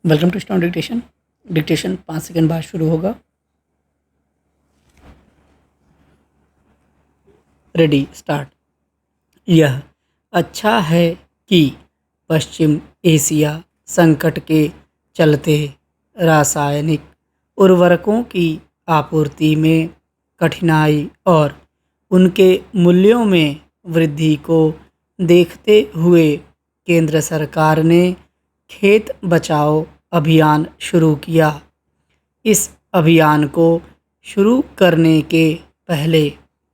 Welcome to stone dictation. Dictation 5 second बाद शुरू होगा। Ready start. यह अच्छा है कि पश्चिम एशिया संकट के चलते रासायनिक उर्वरकों की आपूर्ति में कठिनाई और उनके मूल्यों में वृद्धि को देखते हुए केंद्र सरकार ने खेत बचाओ अभियान शुरू किया। इस अभियान को शुरू करने के पहले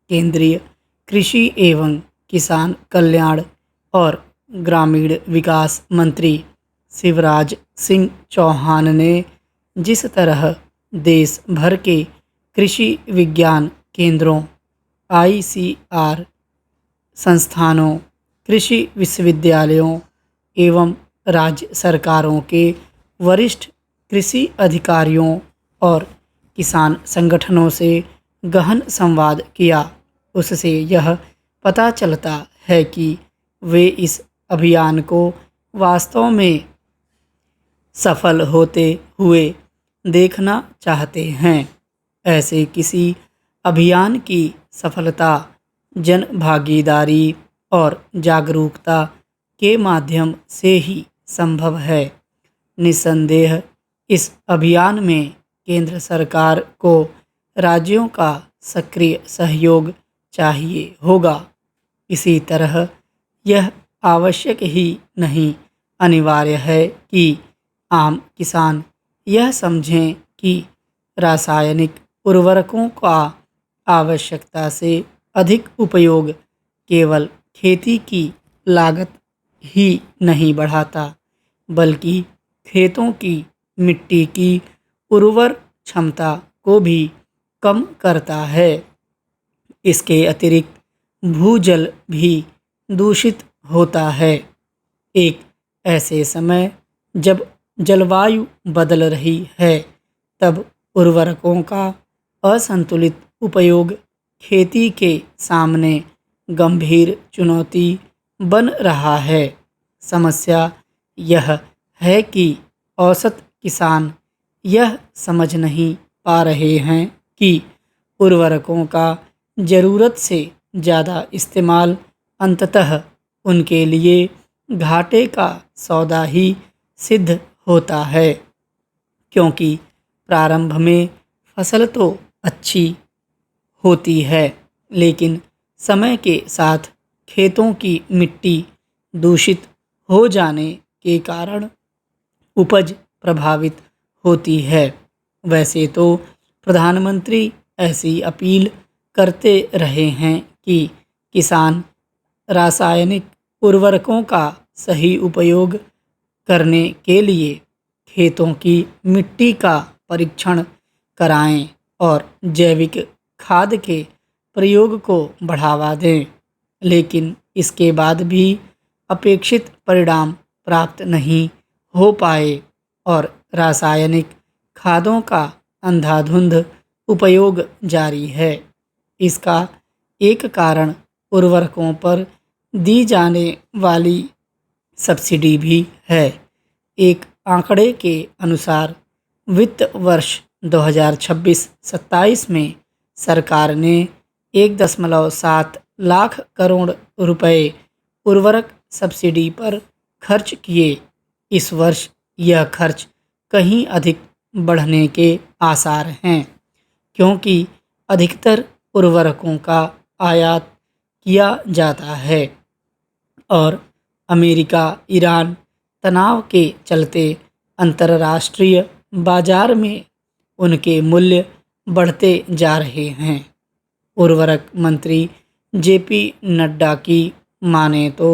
केंद्रीय कृषि एवं किसान कल्याण और ग्रामीण विकास मंत्री शिवराज सिंह चौहान ने जिस तरह देश भर के कृषि विज्ञान केंद्रों, आईसीआर संस्थानों, कृषि विश्वविद्यालयों एवं राज्य सरकारों के वरिष्ठ कृषि अधिकारियों और किसान संगठनों से गहन संवाद किया, उससे यह पता चलता है कि वे इस अभियान को वास्तव में सफल होते हुए देखना चाहते हैं। ऐसे किसी अभियान की सफलता जन भागीदारी और जागरूकता के माध्यम से ही संभव है। निस्संदेह इस अभियान में केंद्र सरकार को राज्यों का सक्रिय सहयोग चाहिए होगा। इसी तरह यह आवश्यक ही नहीं, अनिवार्य है कि आम किसान यह समझें कि रासायनिक उर्वरकों का आवश्यकता से अधिक उपयोग केवल खेती की लागत ही नहीं बढ़ाता, बल्कि खेतों की मिट्टी की उर्वर क्षमता को भी कम करता है। इसके अतिरिक्त भूजल भी दूषित होता है। एक ऐसे समय जब जलवायु बदल रही है, तब उर्वरकों का असंतुलित उपयोग खेती के सामने गंभीर चुनौती बन रहा है। समस्या यह है कि औसत किसान यह समझ नहीं पा रहे हैं कि उर्वरकों का ज़रूरत से ज़्यादा इस्तेमाल अंततः उनके लिए घाटे का सौदा ही सिद्ध होता है, क्योंकि प्रारंभ में फसल तो अच्छी होती है, लेकिन समय के साथ खेतों की मिट्टी दूषित हो जाने के कारण उपज प्रभावित होती है। वैसे तो प्रधानमंत्री ऐसी अपील करते रहे हैं कि किसान रासायनिक उर्वरकों का सही उपयोग करने के लिए खेतों की मिट्टी का परीक्षण कराएं और जैविक खाद के प्रयोग को बढ़ावा दें, लेकिन इसके बाद भी अपेक्षित परिणाम प्राप्त नहीं हो पाए और रासायनिक खादों का अंधाधुंध उपयोग जारी है। इसका एक कारण उर्वरकों पर दी जाने वाली सब्सिडी भी है। एक आंकड़े के अनुसार वित्त वर्ष 2026-27 में सरकार ने 1.7 लाख करोड़ रुपए उर्वरक सब्सिडी पर खर्च किए। इस वर्ष यह खर्च कहीं अधिक बढ़ने के आसार हैं, क्योंकि अधिकतर उर्वरकों का आयात किया जाता है और अमेरिका ईरान तनाव के चलते अंतर्राष्ट्रीय बाजार में उनके मूल्य बढ़ते जा रहे हैं। उर्वरक मंत्री जेपी नड्डा की माने तो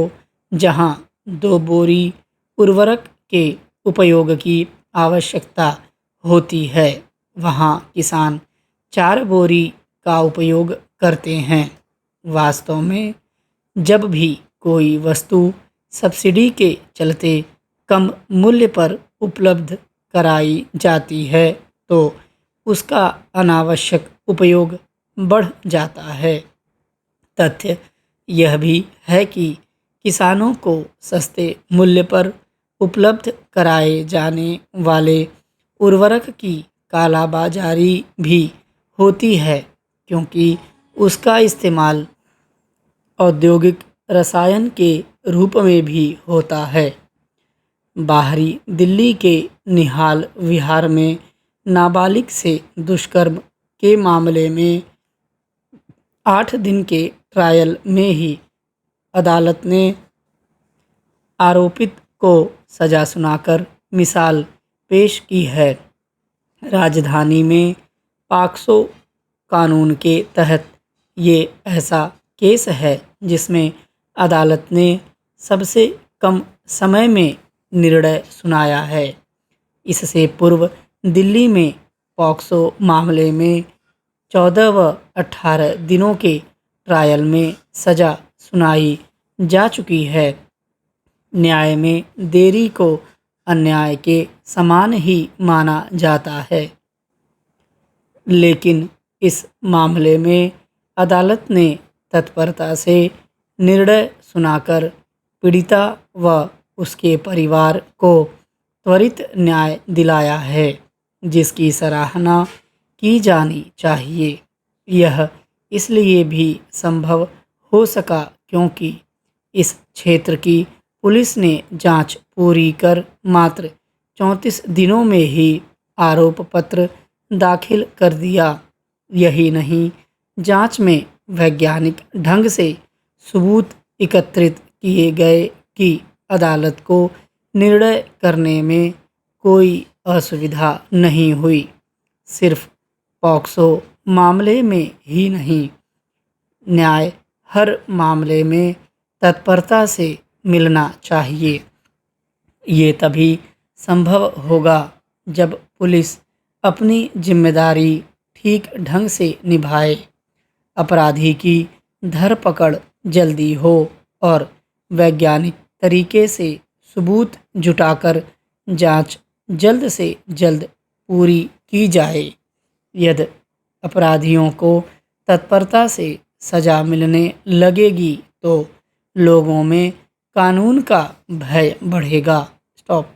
जहां 2 बोरी उर्वरक के उपयोग की आवश्यकता होती है, वहां किसान 4 बोरी का उपयोग करते हैं। वास्तव में जब भी कोई वस्तु सब्सिडी के चलते कम मूल्य पर उपलब्ध कराई जाती है, तो उसका अनावश्यक उपयोग बढ़ जाता है। तथ्य यह भी है कि किसानों को सस्ते मूल्य पर उपलब्ध कराए जाने वाले उर्वरक की कालाबाजारी भी होती है, क्योंकि उसका इस्तेमाल औद्योगिक रसायन के रूप में भी होता है। बाहरी दिल्ली के निहाल विहार में नाबालिग से दुष्कर्म के मामले में 8 दिन के ट्रायल में ही अदालत ने आरोपित को सजा सुनाकर मिसाल पेश की है। राजधानी में पॉक्सो कानून के तहत ये ऐसा केस है जिसमें अदालत ने सबसे कम समय में निर्णय सुनाया है। इससे पूर्व दिल्ली में पॉक्सो मामले में 14 व 18 दिनों के ट्रायल में सजा सुनाई जा चुकी है। न्याय में देरी को अन्याय के समान ही माना जाता है, लेकिन इस मामले में अदालत ने तत्परता से निर्णय सुनाकर पीड़िता व उसके परिवार को त्वरित न्याय दिलाया है, जिसकी सराहना की जानी चाहिए। यह इसलिए भी संभव हो सका क्योंकि इस क्षेत्र की पुलिस ने जांच पूरी कर मात्र 34 दिनों में ही आरोप पत्र दाखिल कर दिया। यही नहीं, जांच में वैज्ञानिक ढंग से सबूत एकत्रित किए गए कि अदालत को निर्णय करने में कोई असुविधा नहीं हुई। सिर्फ पॉक्सो मामले में ही नहीं, न्याय हर मामले में तत्परता से मिलना चाहिए। ये तभी संभव होगा जब पुलिस अपनी जिम्मेदारी ठीक ढंग से निभाए, अपराधी की धरपकड़ जल्दी हो और वैज्ञानिक तरीके से सबूत जुटाकर जांच जल्द से जल्द पूरी की जाए। यदि अपराधियों को तत्परता से सजा मिलने लगेगी तो लोगों में कानून का भय बढ़ेगा। स्टॉप।